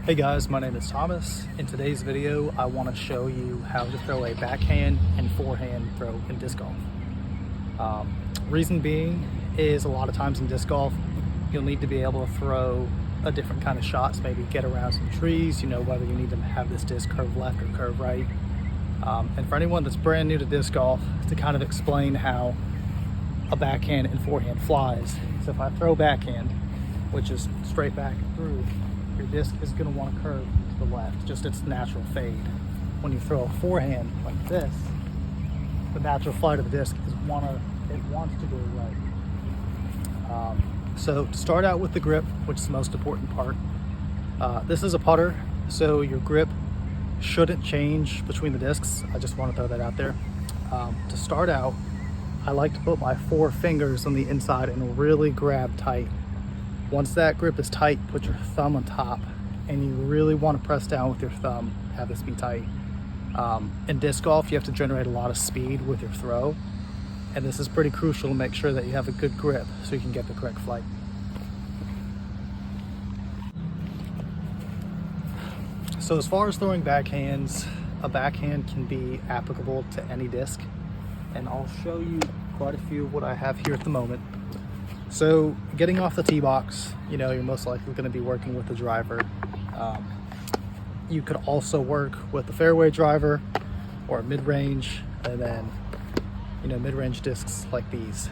Hey guys, my name is Thomas. In today's video, I want to show you how to throw a backhand and forehand throw in disc golf. Reason being is a lot of times in disc golf, you'll need to be able to throw a different kind of shots, maybe get around some trees, whether you need to have this disc curve left or curve right. And for anyone that's brand new to disc golf, to kind of explain how a backhand and forehand flies. So if I throw backhand, which is straight back through, your disc is going to want to curve to the left, just its natural fade. When you throw a forehand like this, the natural flight of the disc is it wants to go right. So to start out with the grip, which is the most important part, this is a putter, so your grip shouldn't change between the discs. I just want to throw that out there. To start out, I like to put my 4 fingers on the inside and really grab tight. Once that grip is tight, put your thumb on top, and you really want to press down with your thumb, have this be tight. In disc golf, you have to generate a lot of speed with your throw, and this is pretty crucial to make sure that you have a good grip so you can get the correct flight. So as far as throwing backhands, a backhand can be applicable to any disc, and I'll show you quite a few of what I have here at the moment. So getting off the tee box, you're most likely going to be working with the driver. You could also work with the fairway driver or mid-range, and then mid-range discs like these.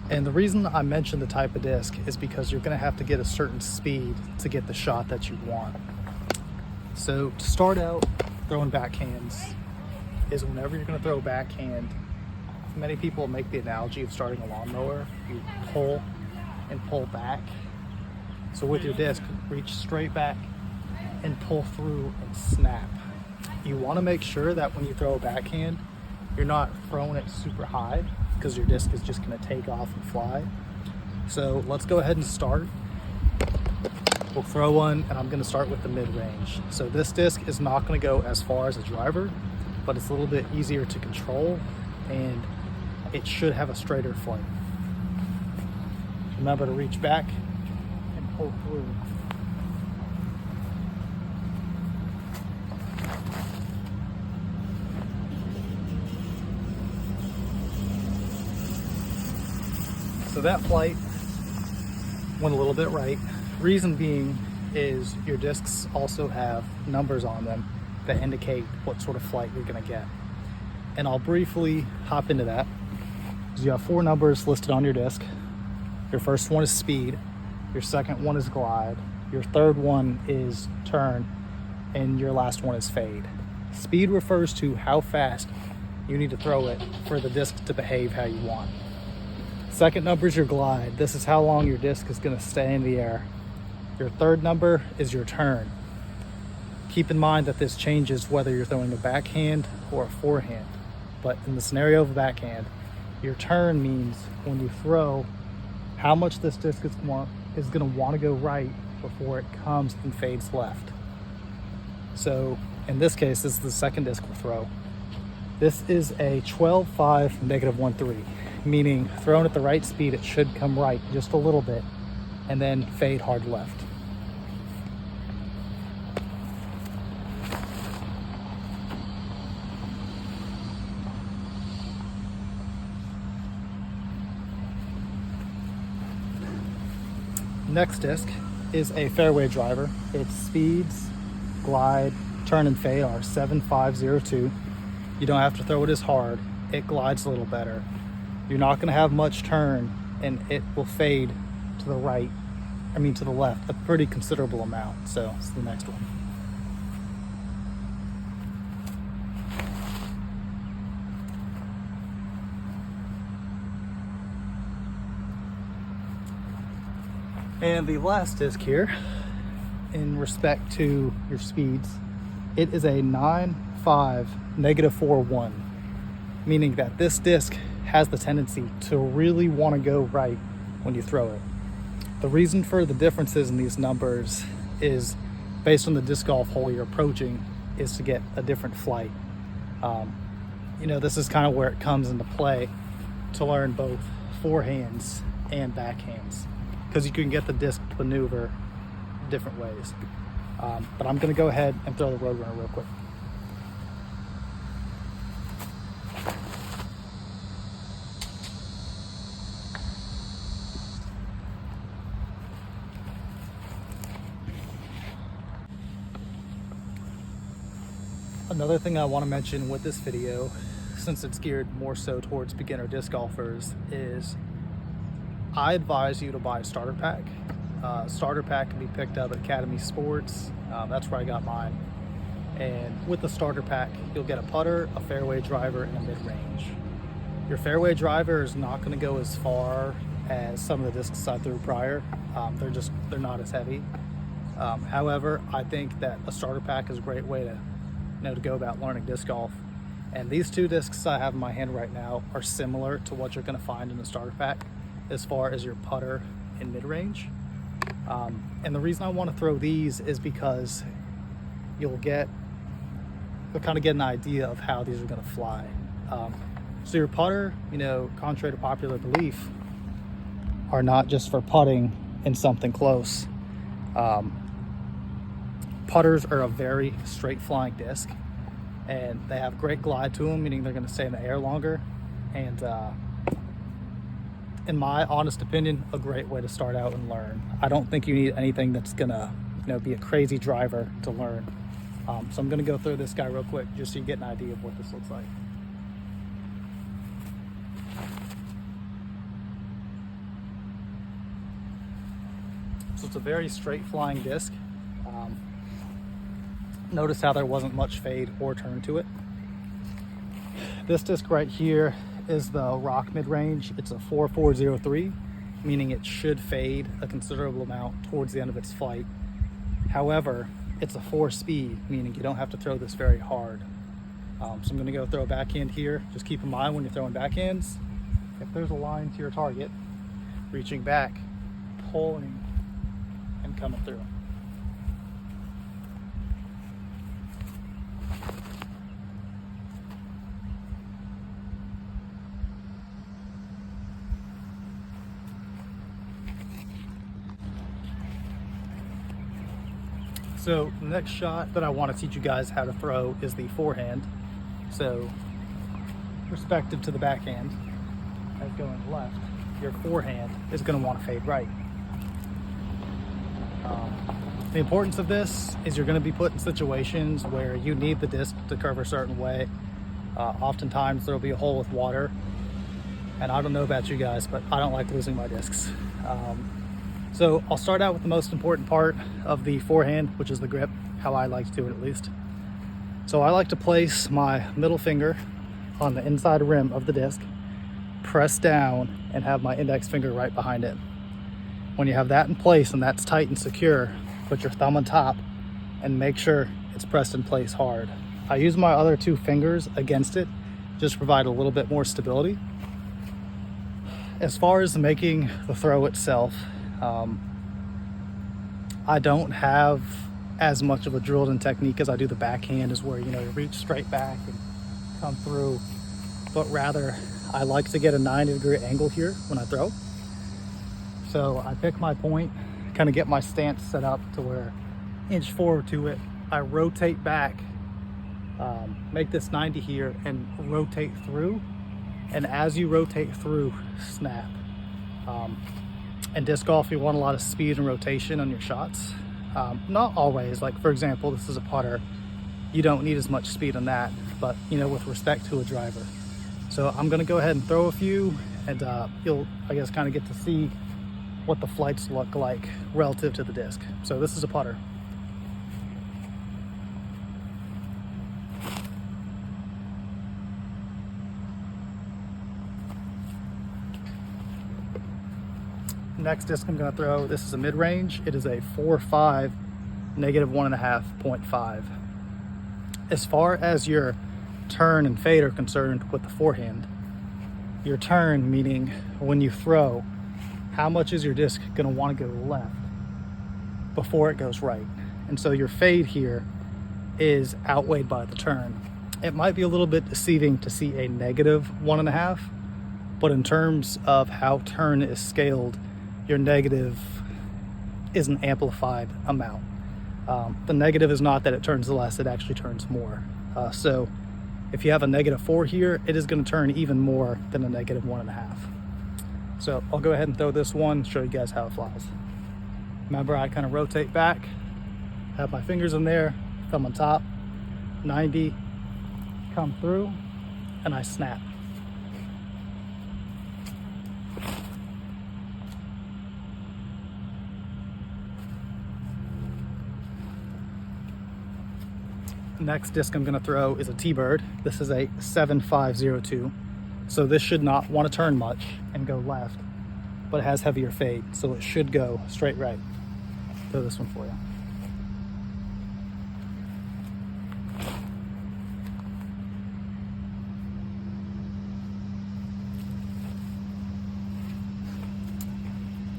And the reason I mentioned the type of disc is because you're going to have to get a certain speed to get the shot that you want. So to start out throwing backhands is whenever you're going to throw a backhand, many people make the analogy of starting a lawnmower. You pull and pull back. So with your disc, reach straight back and pull through and snap. You want to make sure that when you throw a backhand, you're not throwing it super high because your disc is just going to take off and fly. So let's go ahead and start. We'll throw one, and I'm going to start with the mid-range. So this disc is not going to go as far as a driver, but it's a little bit easier to control, and it should have a straighter flight. Remember to reach back and pull through. So that flight went a little bit right. Reason being is your discs also have numbers on them that indicate what sort of flight you're going to get. And I'll briefly hop into that. So you have 4 numbers listed on your disc. Your first one is speed, your second one is glide, your third one is turn, and your last one is fade. Speed refers to how fast you need to throw it for the disc to behave how you want. Second number is your glide. This is how long your disc is going to stay in the air. Your third number is your turn. Keep in mind that this changes whether you're throwing a backhand or a forehand. But in the scenario of a backhand, your turn means when you throw, how much this disc is going to want to go right before it comes and fades left. So in this case, this is the second disc we'll throw. This is a 12.5 -1.3, meaning thrown at the right speed, it should come right just a little bit and then fade hard left. Next disc is a fairway driver. Its speeds, glide, turn, and fade are 7.502. You don't have to throw it as hard. It glides a little better. You're not going to have much turn, and it will fade to the right, to the left, a pretty considerable amount. So it's the next one. And the last disc here, in respect to your speeds, it is a 9.5 -4.1, meaning that this disc has the tendency to really want to go right when you throw it. The reason for the differences in these numbers is based on the disc golf hole you're approaching, is to get a different flight. This is kind of where it comes into play to learn both forehands and backhands, because you can get the disc to maneuver different ways. But I'm gonna go ahead and throw the Roadrunner real quick. Another thing I want to mention with this video, since it's geared more so towards beginner disc golfers, is I advise you to buy a starter pack. Starter pack can be picked up at Academy Sports. That's where I got mine. And with the starter pack, you'll get a putter, a fairway driver, and a mid-range. Your fairway driver is not going to go as far as some of the discs I threw prior. They're not as heavy. However, I think that a starter pack is a great way to go about learning disc golf. And these two discs I have in my hand right now are similar to what you're going to find in the starter pack as far as your putter and mid-range. And the reason I want to throw these is because you'll kind of get an idea of how these are going to fly. So your putter, contrary to popular belief, are not just for putting in something close. Putters are a very straight flying disc, and they have great glide to them, meaning they're going to stay in the air longer. And in my honest opinion, a great way to start out and learn. I don't think you need anything that's gonna be a crazy driver to learn. So I'm gonna go through this guy real quick just so you get an idea of what this looks like. So it's a very straight flying disc. Notice how there wasn't much fade or turn to it. This disc right here is the Rock mid-range. It's a 4403, meaning it should fade a considerable amount towards the end of its flight. However, it's a 4-speed, meaning you don't have to throw this very hard. So I'm going to go throw a backhand here. Just keep in mind when you're throwing backhands, if there's a line to your target, reaching back, pulling, and coming through. So the next shot that I want to teach you guys how to throw is the forehand. So respective to the backhand, as going left, your forehand is going to want to fade right. The importance of this is you're going to be put in situations where you need the disc to curve a certain way. Oftentimes there'll be a hole with water, and I don't know about you guys, but I don't like losing my discs. So I'll start out with the most important part of the forehand, which is the grip, how I like to do it at least. So I like to place my middle finger on the inside rim of the disc, press down, and have my index finger right behind it. When you have that in place and that's tight and secure, put your thumb on top and make sure it's pressed in place hard. I use my other two fingers against it, just to provide a little bit more stability. As far as making the throw itself, I don't have as much of a drilled in technique as I do the backhand, is where you reach straight back and come through, but rather I like to get a 90-degree angle here when I throw. So I pick my point, kind of get my stance set up to where inch forward to it, I rotate back, make this 90 here and rotate through, and as you rotate through, snap. In disc golf, you want a lot of speed and rotation on your shots. Not always, like for example, this is a putter. You don't need as much speed on that, but with respect to a driver. So I'm gonna go ahead and throw a few, and you'll, I guess, kind of get to see what the flights look like relative to the disc. So this is a putter. Next disc I'm going to throw, this is a mid-range. It is a 4.5, negative 1.5.5. As far as your turn and fade are concerned with the forehand, your turn, meaning when you throw, how much is your disc going to want to go left before it goes right? And so your fade here is outweighed by the turn. It might be a little bit deceiving to see a negative 1.5, but in terms of how turn is scaled, your negative is an amplified amount. The negative is not that it turns less, it actually turns more. So if you have a -4 here, it is going to turn even more than a -1.5. So I'll go ahead and throw this one, show you guys how it flies. Remember, I kind of rotate back, have my fingers in there, thumb on top, 90, come through, and I snap. Next disc I'm going to throw is a T-bird. This is a 7502. So this should not want to turn much and go left, but it has heavier fade, so it should go straight right. Throw this one for you.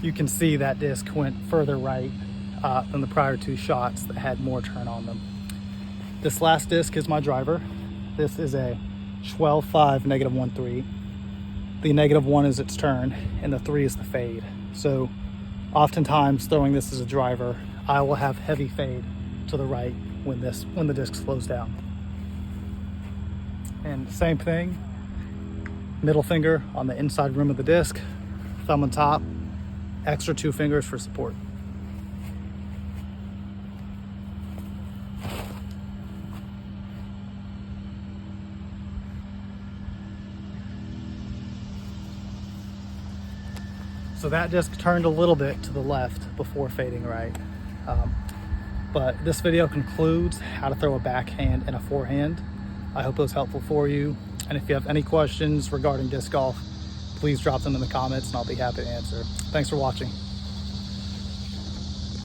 You can see that disc went further right than the prior two shots that had more turn on them. This last disc is my driver. This is a 12.5 -1.3. The -1 is its turn, and the 3 is the fade. So oftentimes throwing this as a driver, I will have heavy fade to the right when the disc slows down. And same thing, middle finger on the inside rim of the disc, thumb on top, extra 2 fingers for support. So that disc turned a little bit to the left before fading right. But this video concludes how to throw a backhand and a forehand. I hope it was helpful for you. And if you have any questions regarding disc golf, please drop them in the comments and I'll be happy to answer. Thanks for watching.